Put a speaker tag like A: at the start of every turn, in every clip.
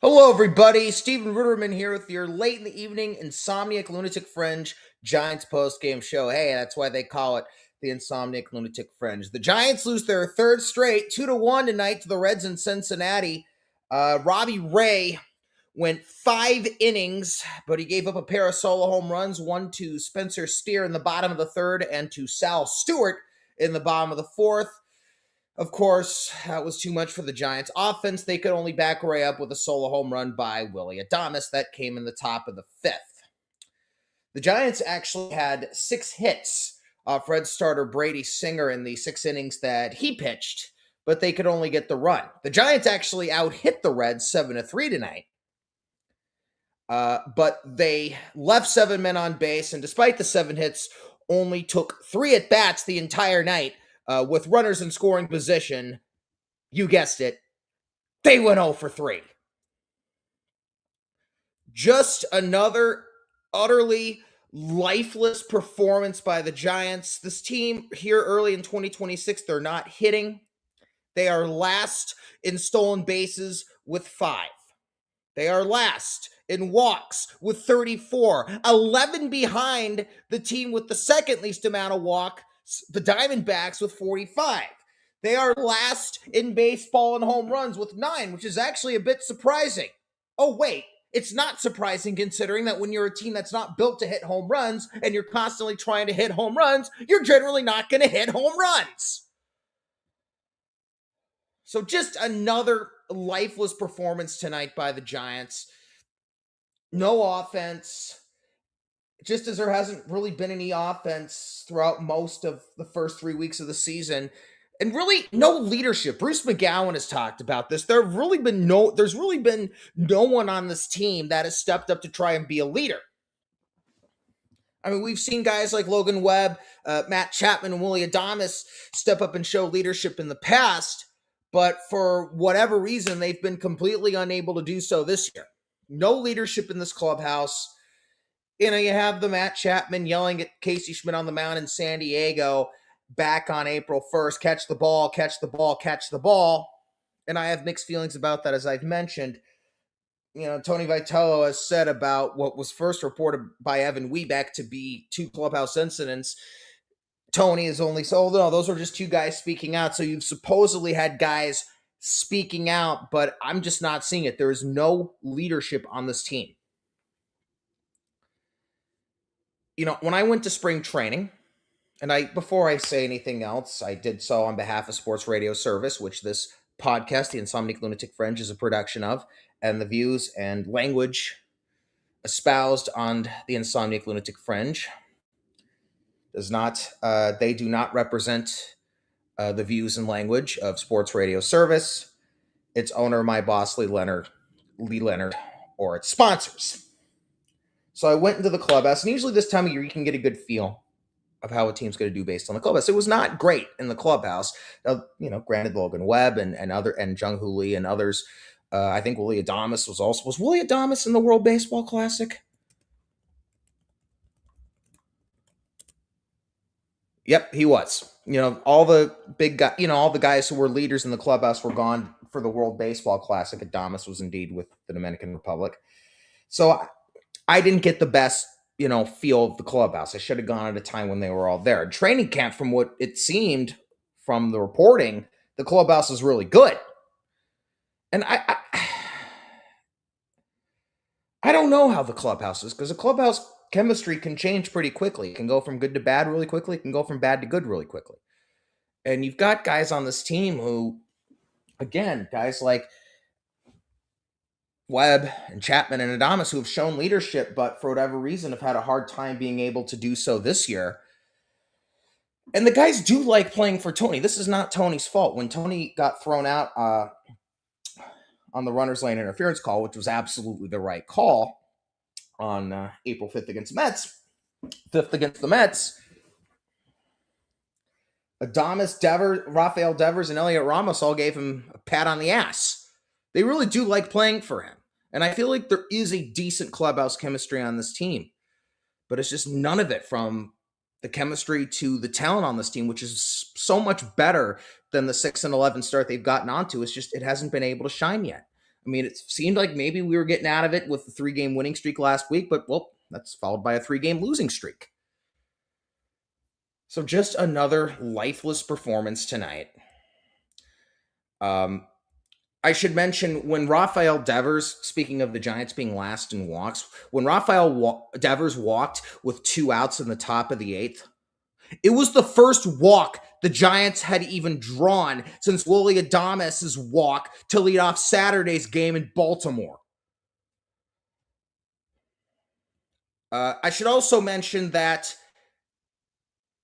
A: Hello, everybody. Steven Ruderman here with your late in the evening Insomniac Lunatic Fringe Giants post-game show. Hey, that's why they call it the Insomniac Lunatic Fringe. The Giants lose their third straight, 2-1 tonight to the Reds in Cincinnati. Robbie Ray went 5 innings, but he gave up a pair of solo home runs, one to Spencer Steer in the bottom of the third and to Sal Stewart in the bottom of the fourth. Of course, that was too much for the Giants offense. They could only back Ray up with a solo home run by Willie Adames. That came in the top of the fifth. The Giants actually had 6 hits off Red starter Brady Singer in the 6 innings that he pitched, but they could only get the run. The Giants actually out-hit the Reds 7-3 tonight. But they left 7 men on base, and despite the 7 hits, only took 3 at-bats the entire night. With runners in scoring position, you guessed it, they went 0 for 3. Just another utterly lifeless performance by the Giants. This team here early in 2026, they're not hitting. They are last in stolen bases with 5. They are last in walks with 34, 11 behind the team with the second least amount of walks, the Diamondbacks, with 45. They are last in baseball in home runs with 9, which is actually a bit surprising. Oh, wait, it's not surprising considering that when you're a team that's not built to hit home runs and you're constantly trying to hit home runs, you're generally not going to hit home runs. So just another lifeless performance tonight by the Giants. No offense. Just as there hasn't really been any offense throughout most of the first 3 weeks of the season, and really no leadership. Bruce McGowan has talked about this. There's really been no one on this team that has stepped up to try and be a leader. I mean, we've seen guys like Logan Webb, Matt Chapman, and Willie Adames step up and show leadership in the past, but for whatever reason, they've been completely unable to do so this year. No leadership in this clubhouse. You have the Matt Chapman yelling at Casey Schmidt on the mound in San Diego back on April 1st, catch the ball, catch the ball, catch the ball. And I have mixed feelings about that, as I've mentioned. Tony Vitello has said about what was first reported by Evan Webeck to be 2 clubhouse incidents. Tony is only, no, those are just 2 guys speaking out. So you've supposedly had guys speaking out, but I'm just not seeing it. There is no leadership on this team. When I went to spring training, and before I say anything else, I did so on behalf of Sports Radio Service, which this podcast, the Insomniac Lunatic Fringe, is a production of, and the views and language espoused on the Insomniac Lunatic Fringe they do not represent the views and language of Sports Radio Service, its owner, my boss, Lee Leonard, or its sponsors. So I went into the clubhouse, and usually this time of year you can get a good feel of how a team's going to do based on the clubhouse. It was not great in the clubhouse. Granted, Logan Webb and Jung Hoo Lee and others. I think Willie Adames was Willie Adames in the World Baseball Classic? Yep, he was. All the big guys, all the guys who were leaders in the clubhouse were gone for the World Baseball Classic. Adames was indeed with the Dominican Republic. So I didn't get the best, feel of the clubhouse. I should have gone at a time when they were all there. Training camp, from what it seemed from the reporting, the clubhouse is really good. And I don't know how the clubhouse is, because the clubhouse chemistry can change pretty quickly. It can go from good to bad really quickly. It can go from bad to good really quickly. And you've got guys on this team who, again, guys like Webb and Chapman and Adames, who have shown leadership, but for whatever reason have had a hard time being able to do so this year. And the guys do like playing for Tony. This is not Tony's fault. When Tony got thrown out on the runner's lane interference call, which was absolutely the right call on April 5th against the Mets, Adames, Rafael Devers, and Elliot Ramos all gave him a pat on the ass. They really do like playing for him. And I feel like there is a decent clubhouse chemistry on this team. But it's just none of it, from the chemistry to the talent on this team, which is so much better than the 6-11 start they've gotten onto. It's just, it hasn't been able to shine yet. I mean, it seemed like maybe we were getting out of it with the 3-game winning streak last week, but well, that's followed by a 3-game losing streak. So just another lifeless performance tonight. I should mention when Rafael Devers, speaking of the Giants being last in walks, when Rafael Devers walked with 2 outs in the top of the 8th, it was the first walk the Giants had even drawn since Willie Adames' walk to lead off Saturday's game in Baltimore. I should also mention that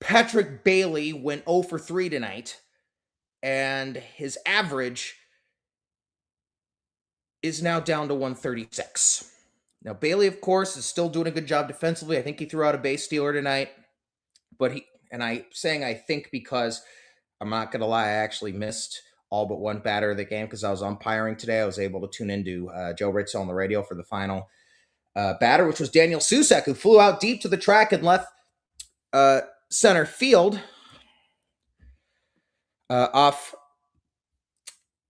A: Patrick Bailey went 0 for 3 tonight, and his average is now down to 136. Now, Bailey, of course, is still doing a good job defensively. I think he threw out a base stealer tonight, but I'm saying I think because I'm not going to lie, I actually missed all but one batter of the game because I was umpiring today. I was able to tune into Joe Ritzel on the radio for the final batter, which was Daniel Susak, who flew out deep to the track and left center field off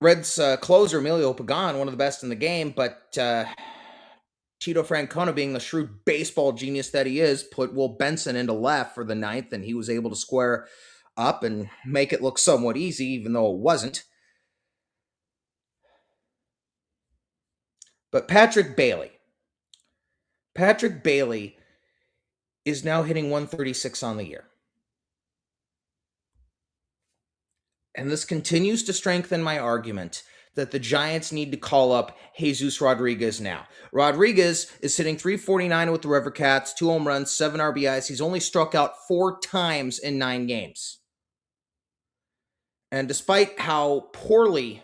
A: Reds closer Emilio Pagan, one of the best in the game, but Tito Francona, being the shrewd baseball genius that he is, put Will Benson into left for the 9th, and he was able to square up and make it look somewhat easy, even though it wasn't. But Patrick Bailey is now hitting 136 on the year. And this continues to strengthen my argument that the Giants need to call up Jesus Rodriguez now. Rodriguez is sitting 349 with the River Cats, 2 home runs, 7 RBIs. He's only struck out 4 times in 9 games. And despite how poorly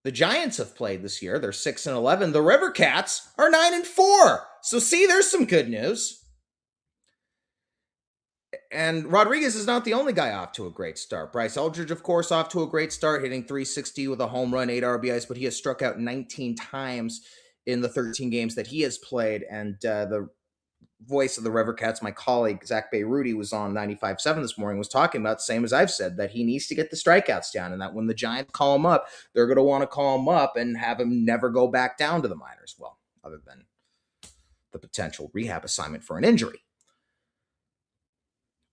A: the Giants have played this year, they're 6-11, the River Cats are 9-4. So see, there's some good news. And Rodriguez is not the only guy off to a great start. Bryce Eldridge, of course, off to a great start, hitting 360 with a home run, 8 RBIs, but he has struck out 19 times in the 13 games that he has played. And the voice of the River Cats, my colleague, Zach Bayruti, was on 95.7 this morning, was talking about the same as I've said, that he needs to get the strikeouts down, and that when the Giants call him up, they're going to want to call him up and have him never go back down to the minors. Well, other than the potential rehab assignment for an injury.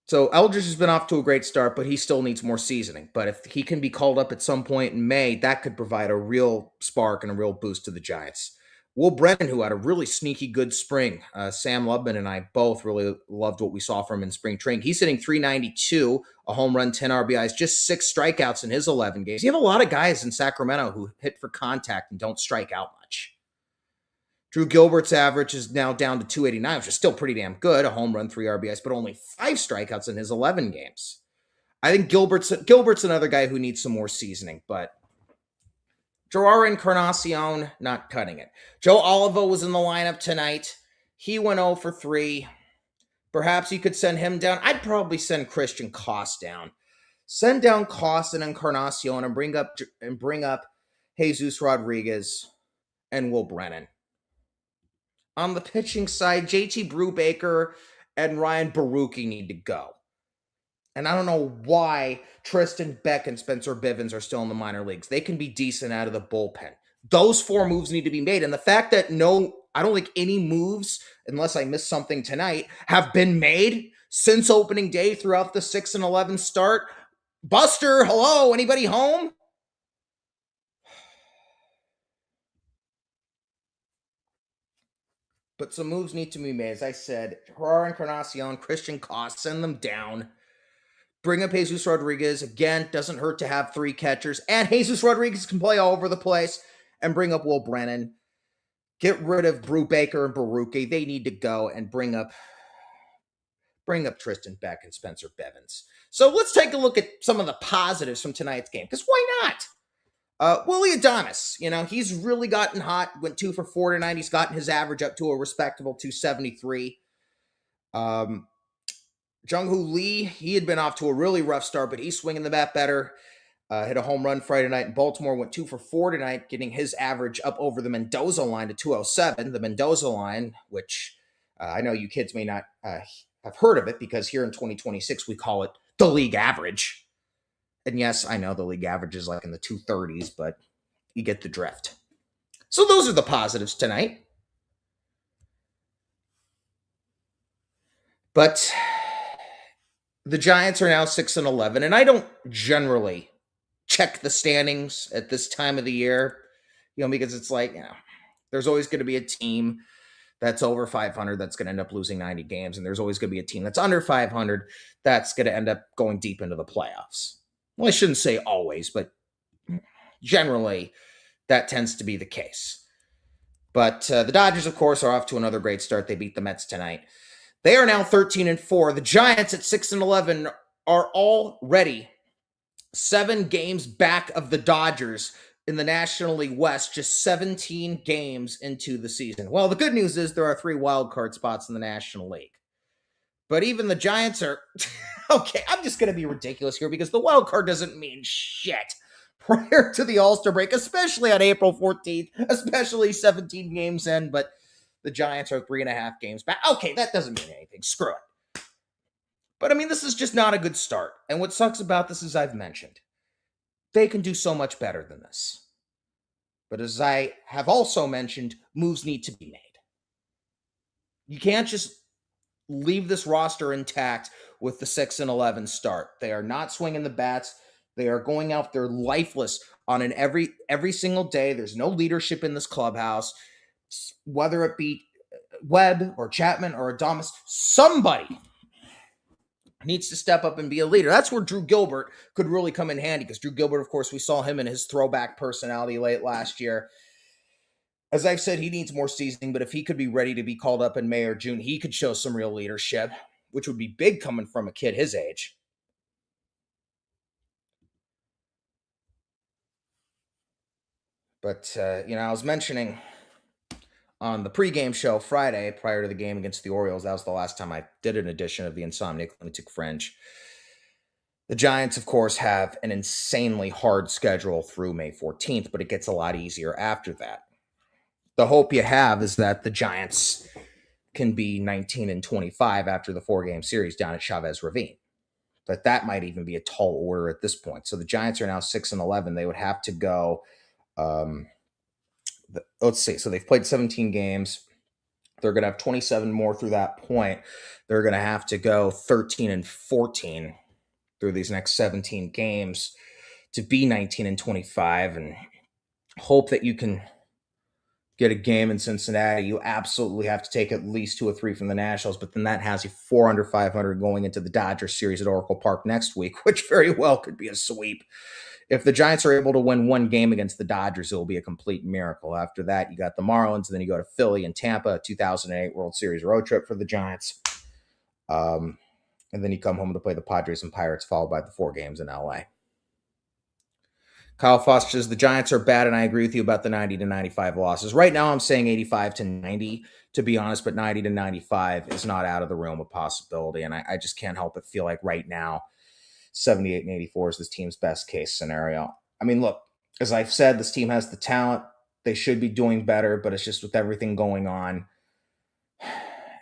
A: So Eldridge has been off to a great start, but he still needs more seasoning. But if he can be called up at some point in May, that could provide a real spark and a real boost to the Giants. Will Brennan, who had a really sneaky good spring, Sam Lubman and I both really loved what we saw from him in spring training. He's hitting 392, a home run, 10 RBIs, just 6 strikeouts in his 11 games. You have a lot of guys in Sacramento who hit for contact and don't strike out much. Drew Gilbert's average is now down to 289, which is still pretty damn good. A home run, 3 RBIs, but only 5 strikeouts in his 11 games. I think Gilbert's another guy who needs some more seasoning, but Joao Encarnacion, not cutting it. Joe Olivo was in the lineup tonight. He went 0 for 3. Perhaps you could send him down. I'd probably send Christian Koss down. Send down Koss and Encarnacion and bring up Jesus Rodriguez and Will Brennan. On the pitching side, JT Brubaker and Ryan Baruchi need to go. And I don't know why Tristan Beck and Spencer Bivens are still in the minor leagues. They can be decent out of the bullpen. Those 4 moves need to be made. And the fact that I don't think any moves, unless I missed something tonight, have been made since opening day throughout the 6-11 start. Buster, hello, anybody home? But some moves need to be made. As I said, Joao Encarnacion, Christian Koss, send them down. Bring up Jesus Rodriguez. Again, doesn't hurt to have 3 catchers. And Jesus Rodriguez can play all over the place. And bring up Will Brennan. Get rid of Brubaker and Baruchi. They need to go and bring up Tristan Beck and Spencer Bivens. So let's take a look at some of the positives from tonight's game. Because why not? Willie Adames, he's really gotten hot. Went 2 for 4 tonight. He's gotten his average up to a respectable 273. Jung-Hoo Lee, he had been off to a really rough start, but he's swinging the bat better. Hit a home run Friday night in Baltimore. Went 2 for 4 tonight, getting his average up over the Mendoza line to 207. The Mendoza line, which I know you kids may not have heard of it, because here in 2026 we call it the league average. And yes, I know the league average is like in the 230s, but you get the drift. So those are the positives tonight. But the Giants are now 6-11, and I don't generally check the standings at this time of the year, because it's like, there's always going to be a team that's over 500 that's going to end up losing 90 games, and there's always going to be a team that's under 500 that's going to end up going deep into the playoffs. Well, I shouldn't say always, but generally that tends to be the case. But the Dodgers, of course, are off to another great start. They beat the Mets tonight. They are now 13-4. The Giants at 6-11 are already 7 games back of the Dodgers in the National League West, just 17 games into the season. Well, the good news is there are 3 wild card spots in the National League. But even the Giants are okay. I'm just going to be ridiculous here because the wild card doesn't mean shit prior to the All-Star break, especially on April 14th, especially 17 games in. But the Giants are 3.5 games back. Okay, that doesn't mean anything. Screw it. But I mean, this is just not a good start. And what sucks about this, as I've mentioned, they can do so much better than this. But as I have also mentioned, moves need to be made. You can't just leave this roster intact with the 6-11 start. They are not swinging the bats. They are going out there lifeless on an every single day. There's no leadership in this clubhouse, whether it be Webb or Chapman or Adames. Somebody needs to step up and be a leader. That's where Drew Gilbert could really come in handy, because Drew Gilbert, of course, we saw him in his throwback personality late last year. As I've said, he needs more seasoning, but if he could be ready to be called up in May or June, he could show some real leadership, which would be big coming from a kid his age. But, I was mentioning on the pregame show Friday, prior to the game against the Orioles, that was the last time I did an edition of the Insomniac Lunatic Fringe. The Giants, of course, have an insanely hard schedule through May 14th, but it gets a lot easier after that. The hope you have is that the Giants can be 19-25 after the 4-game series down at Chavez Ravine. But that might even be a tall order at this point. So the Giants are now 6-11. They would have to go, let's see. So they've played 17 games. They're going to have 27 more through that point. They're going to have to go 13-14 through these next 17 games to be 19-25 and hope that you can get a game in Cincinnati. You absolutely have to take at least 2 or 3 from the Nationals, but then that has you 4 under 500 going into the Dodgers series at Oracle Park next week, which very well could be a sweep. If the Giants are able to win 1 game against the Dodgers, it will be a complete miracle. After that, you got the Marlins, and then you go to Philly and Tampa, 2008 World Series road trip for the Giants. And then you come home to play the Padres and Pirates, followed by the 4 games in LA. Kyle Foster says the Giants are bad, and I agree with you about the 90-95 losses. Right now, I'm saying 85-90, to be honest, but 90-95 is not out of the realm of possibility, and I just can't help but feel like right now, 78-84 is this team's best case scenario. I mean, look, as I've said, this team has the talent. They should be doing better, but it's just with everything going on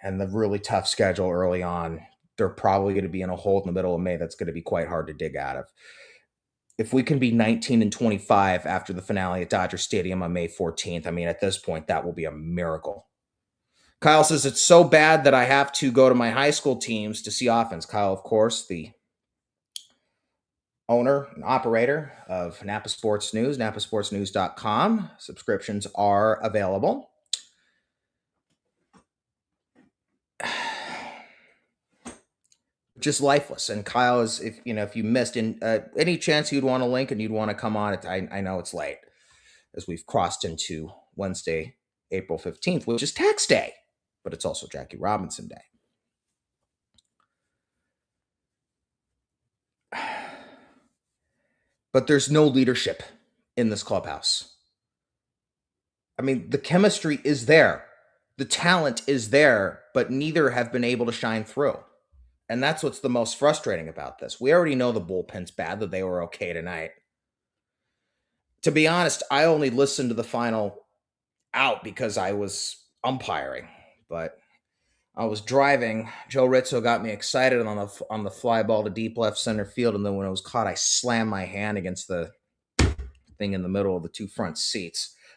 A: and the really tough schedule early on, they're probably going to be in a hole in the middle of May that's going to be quite hard to dig out of. If we can be 19-25 after the finale at Dodger Stadium on May 14th, I mean, at this point, that will be a miracle. Kyle says, it's so bad that I have to go to my high school teams to see offense. Kyle, of course, the owner and operator of Napa Sports News, napasportsnews.com. Subscriptions are available. Just lifeless. And Kyle is, if you missed any chance you'd want a link and you'd want to come on it, I know it's late as we've crossed into Wednesday, April 15th, which is tax day, but it's also Jackie Robinson Day. But there's no leadership in this clubhouse. I mean, the chemistry is there. The talent is there, but neither have been able to shine through. And that's what's the most frustrating about this. We already know the bullpen's bad, that they were okay tonight. To be honest, I only listened to the final out because I was umpiring, but I was driving. Joe Rizzo got me excited on the fly ball to deep left center field, and then when it was caught, I slammed my hand against the thing in the middle of the 2 front seats.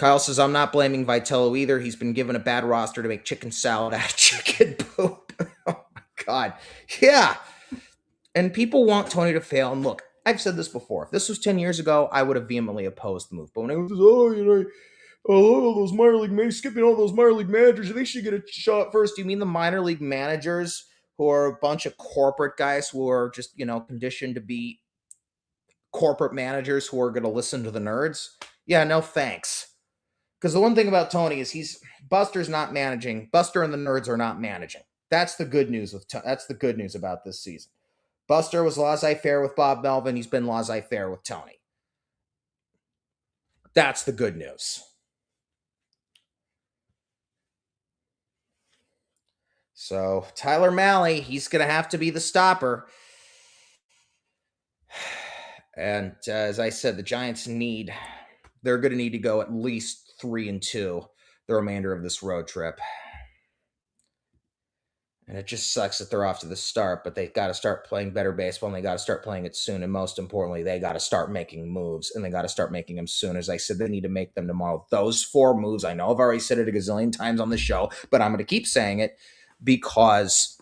A: Kyle says, I'm not blaming Vitello either. He's been given a bad roster to make chicken salad out of chicken poop. Oh, my God. Yeah. And people want Tony to fail. And look, I've said this before. If this was 10 years ago, I would have vehemently opposed the move. But when it was, all those minor league managers, skipping all those minor league managers, they should get a shot first. Do you mean the minor league managers who are a bunch of corporate guys who are just, conditioned to be corporate managers who are going to listen to the nerds? Yeah, no thanks. Because the one thing about Tony is Buster's not managing. Buster and the nerds are not managing. That's the good news that's the good news about this season. Buster was laissez-faire with Bob Melvin. He's been laissez-faire with Tony. That's the good news. So Tyler Mahle, he's going to have to be the stopper. And as I said, the Giants they're going to need to go at least 3-2 the remainder of this road trip. And it just sucks that they're off to the start, but they've got to start playing better baseball, and they got to start playing it soon. And most importantly, they got to start making moves, and they got to start making them soon. As I said, they need to make them tomorrow. Those 4 moves, I know I've already said it a gazillion times on the show, but I'm going to keep saying it because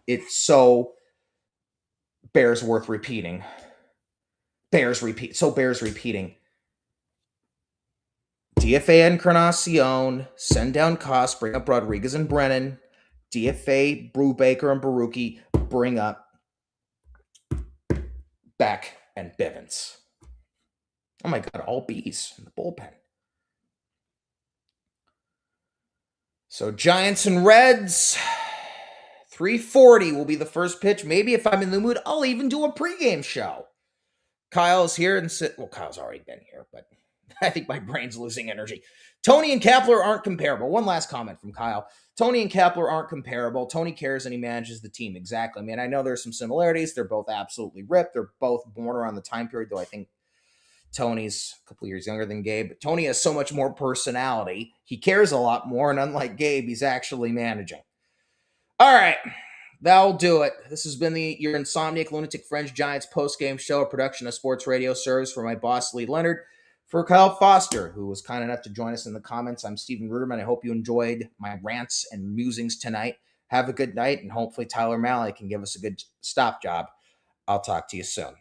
A: it's so bears repeating. Bears repeating. DFA Encarnacion, send down Cost, bring up Rodriguez and Brennan. DFA, Brubaker and Baruki, bring up Beck and Bivens. Oh my God, all Bs in the bullpen. So Giants and Reds, 3:40 will be the first pitch. Maybe if I'm in the mood, I'll even do a pregame show. Kyle's here Kyle's already been here, but I think my brain's losing energy. Tony and Kapler aren't comparable. One last comment from Kyle. Tony and Kapler aren't comparable. Tony cares and he manages the team. Exactly. I mean, I know there's some similarities. They're both absolutely ripped. They're both born around the time period, though I think Tony's a couple years younger than Gabe. But Tony has so much more personality. He cares a lot more, and unlike Gabe, he's actually managing. All right. That'll do it. This has been your Insomniac Lunatic Fringe Giants post-game show, a production of Sports Radio Service for my boss, Lee Leonard. For Kyle Foster, who was kind enough to join us in the comments, I'm Stephen Ruderman. I hope you enjoyed my rants and musings tonight. Have a good night, and hopefully Tyler Mahle can give us a good stop job. I'll talk to you soon.